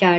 4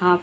½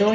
2